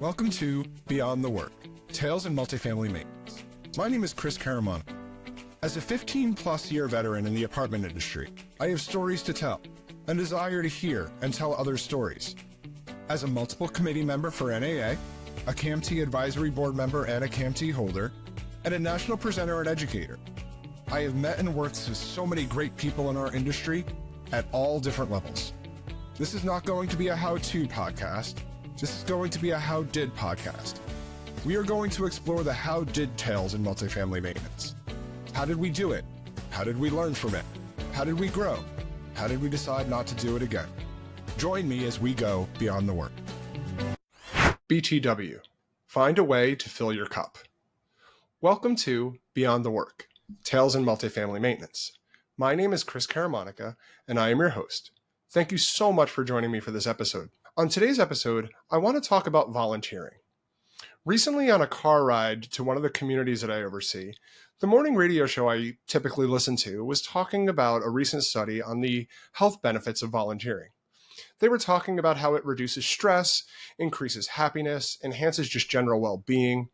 Welcome to Beyond the Work, Tales in Multifamily Maintenance. My name is Chris Caramanica. As a 15-plus year veteran in the apartment industry, I have stories to tell, a desire to hear and tell others' stories. As a multiple committee member for NAA, a CAMT advisory board member and a CAMT holder, and a national presenter and educator, I have met and worked with so many great people in our industry at all different levels. This is not going to be a how-to podcast. This is going to be a how-did podcast. We are going to explore the how-did tales in multifamily maintenance. How did we do it? How did we learn from it? How did we grow? How did we decide not to do it again? Join me as we go beyond the work. BTW, find a way to fill your cup. Welcome to Beyond the Work, Tales in Multifamily Maintenance. My name is Chris Caramanica, and I am your host. Thank you so much for joining me for this episode. On today's episode, I want to talk about volunteering. Recently, on a car ride to one of the communities that I oversee, the morning radio show I typically listen to was talking about a recent study on the health benefits of volunteering. They were talking about how it reduces stress, increases happiness, enhances just general well-being,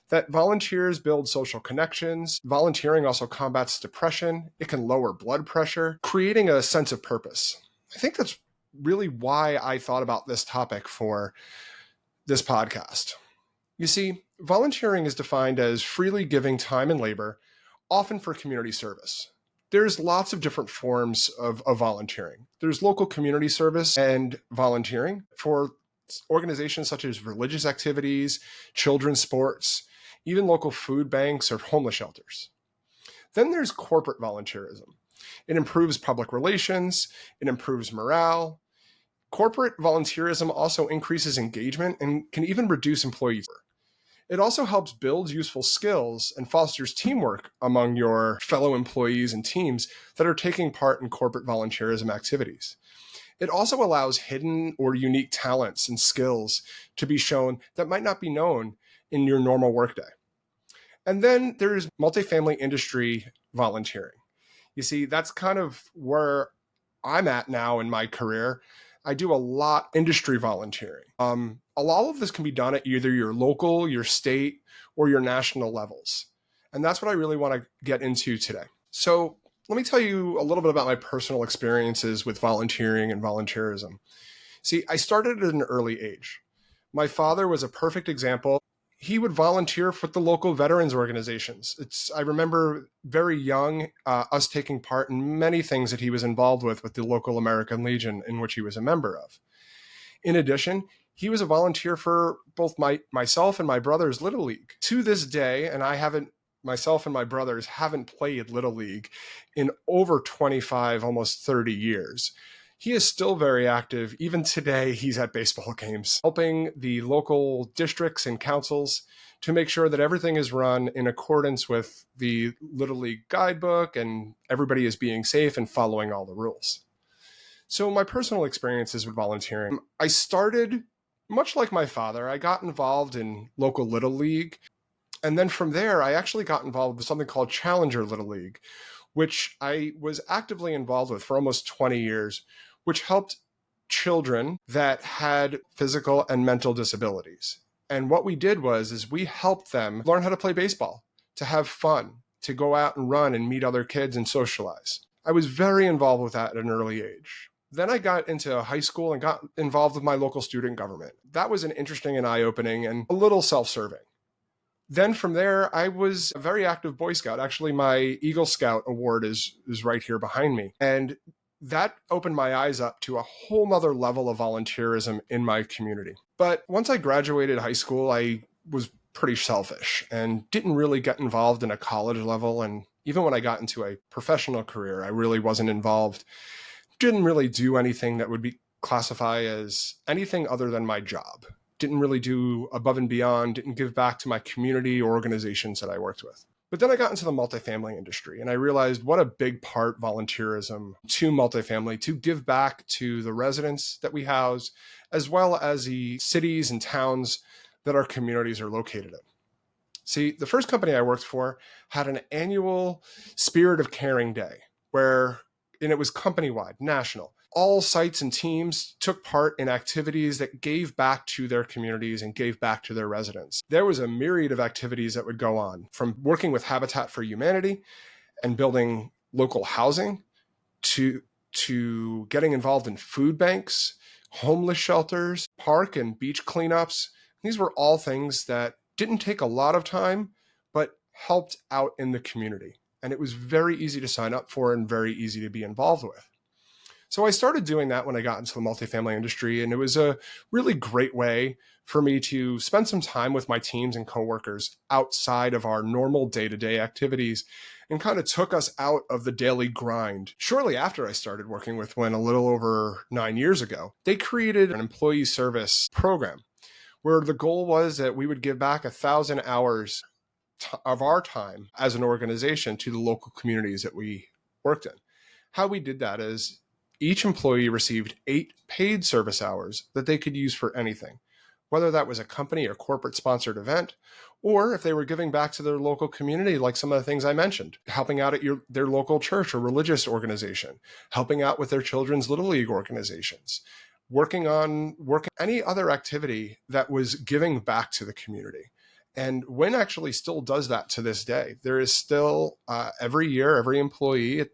that volunteers build social connections. Volunteering also combats depression. It can lower blood pressure, creating a sense of purpose. I think that's really why I thought about this topic for this podcast. You see, volunteering is defined as freely giving time and labor, often for community service. There's lots of different forms of volunteering. There's local community service and volunteering for organizations such as religious activities, children's sports, even local food banks or homeless shelters. Then there's corporate volunteerism. It improves public relations, it improves morale. Corporate volunteerism also increases engagement and can even reduce employee work. It also helps build useful skills and fosters teamwork among your fellow employees and teams that are taking part in corporate volunteerism activities. It also allows hidden or unique talents and skills to be shown that might not be known in your normal workday. And then there's multifamily industry volunteering. You see, that's kind of where I'm at now in my career. I do a lot industry volunteering. A lot of this can be done at either your local, your state, or your national levels. And that's what I really want to get into today. So let me tell you a little bit about my personal experiences with volunteering and volunteerism. See, I started at an early age. My father was a perfect example. He would volunteer for the local veterans organizations. I remember very young, us taking part in many things that he was involved with the local American Legion in which he was a member of. In addition, he was a volunteer for both myself and my brother's Little League. To this day, and myself and my brothers haven't played Little League in over 25, almost 30 years. He is still very active. Even today, he's at baseball games, helping the local districts and councils to make sure that everything is run in accordance with the Little League guidebook and everybody is being safe and following all the rules. So my personal experiences with volunteering, I started much like my father. I got involved in local Little League. And then from there, I actually got involved with something called Challenger Little League, which I was actively involved with for almost 20 years, which helped children that had physical and mental disabilities. And what we did is we helped them learn how to play baseball, to have fun, to go out and run and meet other kids and socialize. I was very involved with that at an early age. Then I got into high school and got involved with my local student government. That was an interesting and eye-opening and a little self-serving. Then from there, I was a very active Boy Scout. Actually, my Eagle Scout award is right here behind me. And that opened my eyes up to a whole nother level of volunteerism in my community. But once I graduated high school, I was pretty selfish and didn't really get involved in a college level. And even when I got into a professional career, I really wasn't involved. Didn't really do anything that would be classified as anything other than my job. Didn't really do above and beyond, didn't give back to my community or organizations that I worked with. But then I got into the multifamily industry and I realized what a big part volunteerism to multifamily, to give back to the residents that we house, as well as the cities and towns that our communities are located in. See, the first company I worked for had an annual Spirit of Caring Day and it was company-wide, national. all sites and teams took part in activities that gave back to their communities and gave back to their residents. There was a myriad of activities that would go on, from working with Habitat for Humanity and building local housing to getting involved in food banks, homeless shelters, park and beach cleanups. These were all things that didn't take a lot of time, but helped out in the community. And it was very easy to sign up for and very easy to be involved with. So I started doing that when I got into the multifamily industry, and it was a really great way for me to spend some time with my teams and coworkers outside of our normal day-to-day activities, and kind of took us out of the daily grind. Shortly after I started working with Win, a little over 9 years ago, they created an employee service program where the goal was that we would give back 1,000 hours of our time as an organization to the local communities that we worked in. How we did that is each employee received 8 paid service hours that they could use for anything, whether that was a company or corporate sponsored event, or if they were giving back to their local community, like some of the things I mentioned, helping out at their local church or religious organization, helping out with their children's Little League organizations, working any other activity that was giving back to the community. And Win actually still does that to this day. There is still, every year, every employee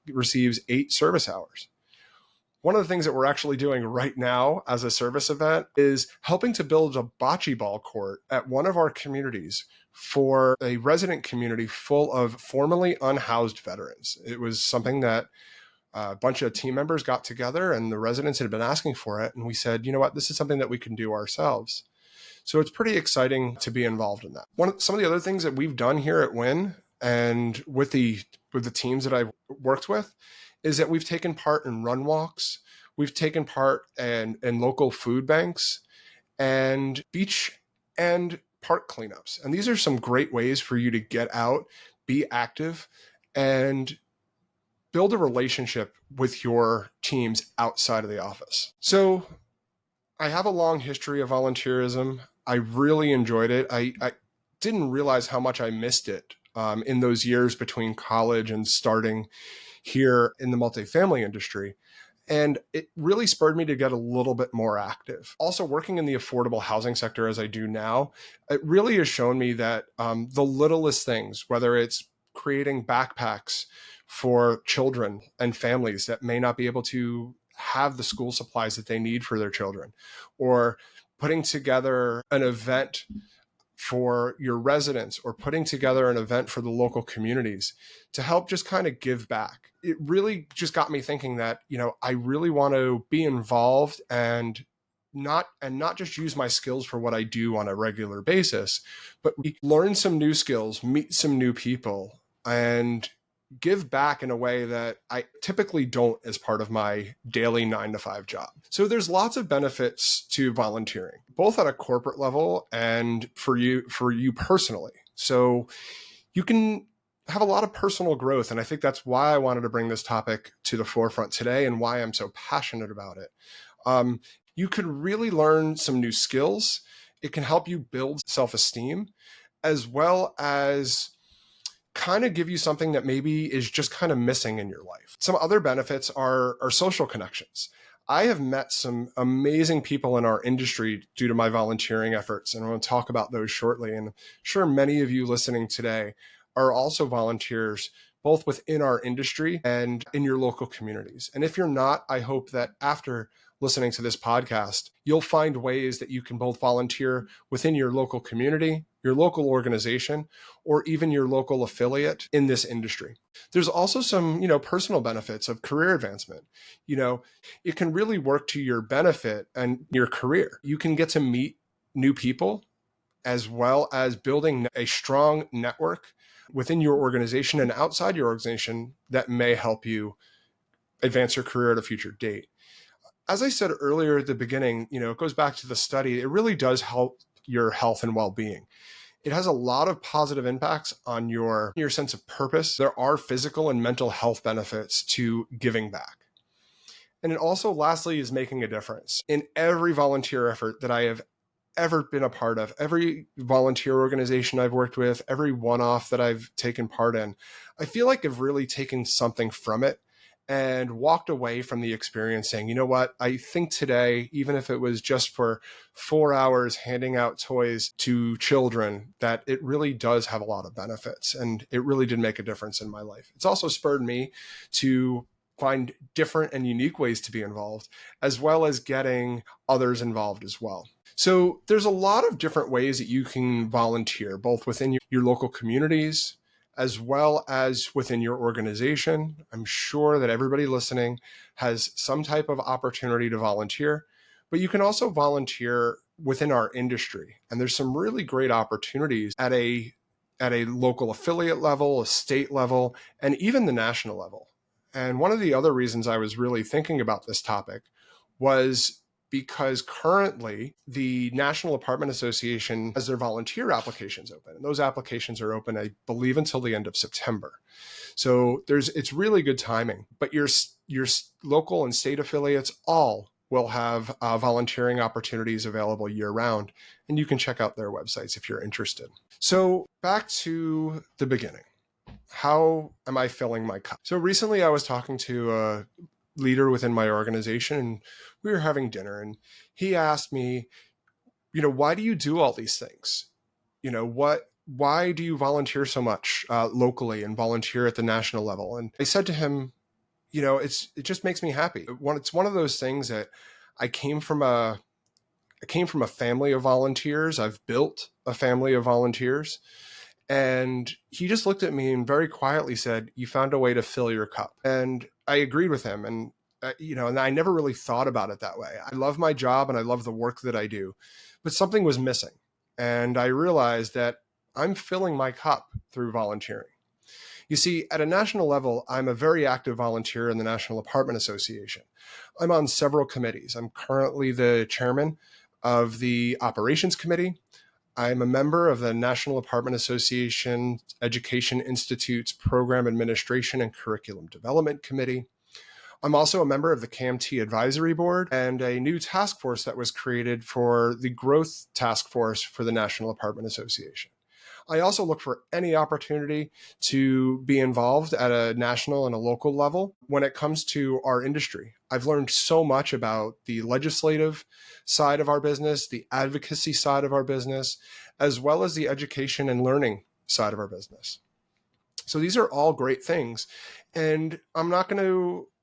receives 8 service hours. One of the things that we're actually doing right now as a service event is helping to build a bocce ball court at one of our communities for a resident community full of formerly unhoused veterans. It was something that a bunch of team members got together, and the residents had been asking for it. And we said, you know what, this is something that we can do ourselves. So it's pretty exciting to be involved in that. Some of the other things that we've done here at Win and with the teams that I've worked with is that we've taken part in run walks. We've taken part in local food banks and beach and park cleanups. And these are some great ways for you to get out, be active, and build a relationship with your teams outside of the office. So I have a long history of volunteerism. I really enjoyed it. I didn't realize how much I missed it in those years between college and starting here in the multifamily industry. And it really spurred me to get a little bit more active. Also, working in the affordable housing sector as I do now, it really has shown me that the littlest things, whether it's creating backpacks for children and families that may not be able to have the school supplies that they need for their children, or putting together an event for your residents, or putting together an event for the local communities to help just kind of give back. It really just got me thinking that, I really want to be involved and not just use my skills for what I do on a regular basis, but learn some new skills, meet some new people, and give back in a way that I typically don't as part of my daily 9-to-5 job. So there's lots of benefits to volunteering, both at a corporate level and for you personally. So you can have a lot of personal growth. And I think that's why I wanted to bring this topic to the forefront today and why I'm so passionate about it. You could really learn some new skills. It can help you build self-esteem, as well as kind of give you something that maybe is just kind of missing in your life. Some other benefits are social connections. I have met some amazing people in our industry due to my volunteering efforts, and I want to talk about those shortly. And I'm sure many of you listening today are also volunteers, both within our industry and in your local communities. And if you're not, I hope that after listening to this podcast, you'll find ways that you can both volunteer within your local community, your local organization, or even your local affiliate in this industry. There's also some, personal benefits of career advancement. It can really work to your benefit and your career. You can get to meet new people, as well as building a strong network within your organization and outside your organization that may help you advance your career at a future date. As I said earlier at the beginning, it goes back to the study. It really does help your health and well-being. It has a lot of positive impacts on your sense of purpose. There are physical and mental health benefits to giving back. And it also, lastly, is making a difference. In every volunteer effort that I have ever been a part of, every volunteer organization I've worked with, every one-off that I've taken part in, I feel like I've really taken something from it and walked away from the experience saying, you know what, I think today, even if it was just for 4 hours handing out toys to children, that it really does have a lot of benefits. And it really did make a difference in my life. It's also spurred me to find different and unique ways to be involved, as well as getting others involved as well. So there's a lot of different ways that you can volunteer, both within your local communities, as well as within your organization. I'm sure that everybody listening has some type of opportunity to volunteer, but you can also volunteer within our industry. And there's some really great opportunities at a local affiliate level, a state level, and even the national level. And one of the other reasons I was really thinking about this topic was because currently the National Apartment Association has their volunteer applications open. And those applications are open, I believe, until the end of September. So it's really good timing. But your local and state affiliates all will have volunteering opportunities available year round. And you can check out their websites if you're interested. So back to the beginning. How am I filling my cup? So recently I was talking to a leader within my organization, and we were having dinner, and he asked me, why do you do all these things? Why do you volunteer so much locally and volunteer at the national level? And I said to him, it just makes me happy. It's one of those things that I came from a family of volunteers. I've built a family of volunteers. And he just looked at me and very quietly said, you found a way to fill your cup. And I agreed with him. And, and I never really thought about it that way. I love my job and I love the work that I do, but something was missing. And I realized that I'm filling my cup through volunteering. You see, at a national level, I'm a very active volunteer in the National Apartment Association. I'm on several committees. I'm currently the chairman of the Operations Committee. I'm a member of the National Apartment Association Education Institute's Program Administration and Curriculum Development Committee. I'm also a member of the CAMT Advisory Board and a new task force that was created for the Growth Task Force for the National Apartment Association. I also look for any opportunity to be involved at a national and a local level when it comes to our industry. I've learned so much about the legislative side of our business, the advocacy side of our business, as well as the education and learning side of our business. So these are all great things. And I'm not going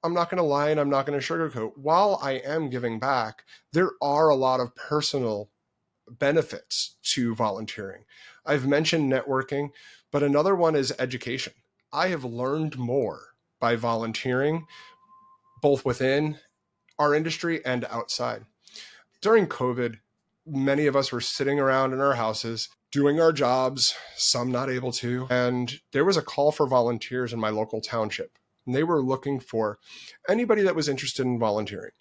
to lie and I'm not going to sugarcoat. While I am giving back, there are a lot of personal benefits to volunteering. I've mentioned networking, but another one is education. I have learned more by volunteering, both within our industry and outside. During COVID, many of us were sitting around in our houses doing our jobs, some not able to, and there was a call for volunteers in my local township. And they were looking for anybody that was interested in volunteering.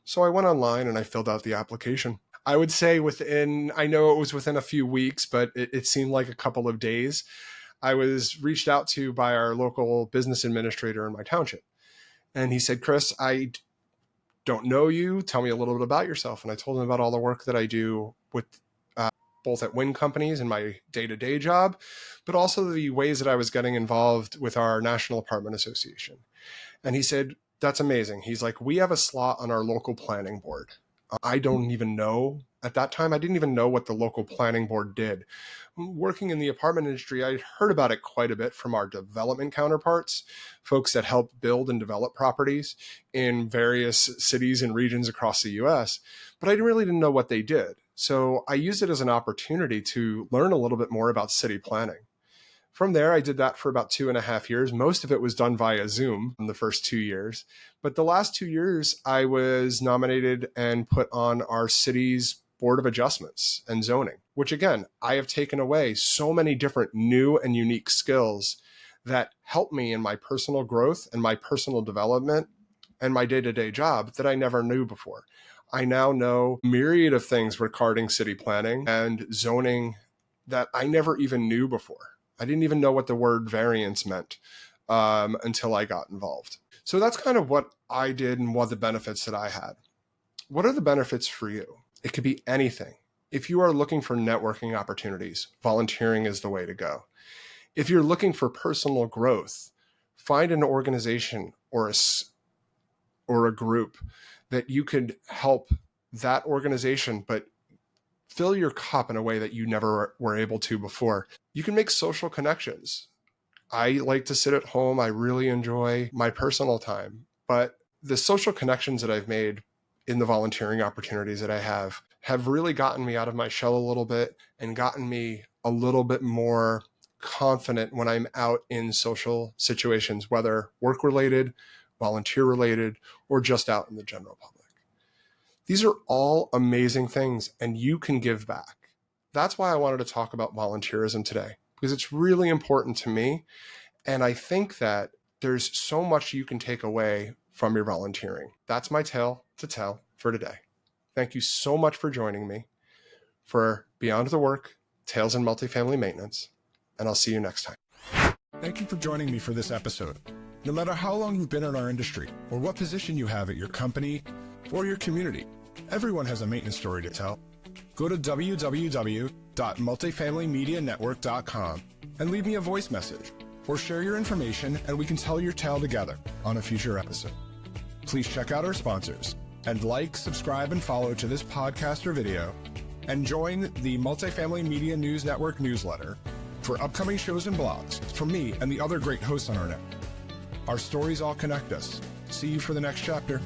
So I went online and I filled out the application. I would say I know it was within a few weeks, but it seemed like a couple of days, I was reached out to by our local business administrator in my township. And he said, Chris, I don't know you. Tell me a little bit about yourself. And I told him about all the work that I do with both at wind companies in my day-to-day job, but also the ways that I was getting involved with our National Apartment Association. And he said, that's amazing. He's like, we have a slot on our local planning board. I don't even know. At that time, I didn't even know what the local planning board did. Working in the apartment industry, I heard about it quite a bit from our development counterparts, folks that help build and develop properties in various cities and regions across the US, but I really didn't know what they did. So I used it as an opportunity to learn a little bit more about city planning. From there, I did that for about 2.5 years. Most of it was done via Zoom in the first 2 years. But the last 2 years, I was nominated and put on our city's Board of Adjustments and Zoning, which again, I have taken away so many different new and unique skills that help me in my personal growth and my personal development and my day-to-day job that I never knew before. I now know a myriad of things regarding city planning and zoning that I never even knew before. I didn't even know what the word variance meant until I got involved. So that's kind of what I did and what the benefits that I had. What are the benefits for you? It could be anything. If you are looking for networking opportunities, volunteering is the way to go. If you're looking for personal growth, find an organization or a group that you could help that organization, but fill your cup in a way that you never were able to before. You can make social connections. I like to sit at home. I really enjoy my personal time, but the social connections that I've made in the volunteering opportunities that I have really gotten me out of my shell a little bit and gotten me a little bit more confident when I'm out in social situations, whether work-related, volunteer-related, or just out in the general public. These are all amazing things, and you can give back. That's why I wanted to talk about volunteerism today, because it's really important to me. And I think that there's so much you can take away from your volunteering. That's my tale to tell for today. Thank you so much for joining me for Beyond the Work, Tales in Multifamily Maintenance, and I'll see you next time. Thank you for joining me for this episode. No matter how long you've been in our industry or what position you have at your company or your community, everyone has a maintenance story to tell. Go to www.multifamilymedianetwork.com and leave me a voice message or share your information, and we can tell your tale together on a future episode. Please check out our sponsors and like, subscribe, and follow to this podcast or video, and join the Multifamily Media News Network newsletter for upcoming shows and blogs from me and the other great hosts on our network. Our stories all connect us. See you for the next chapter.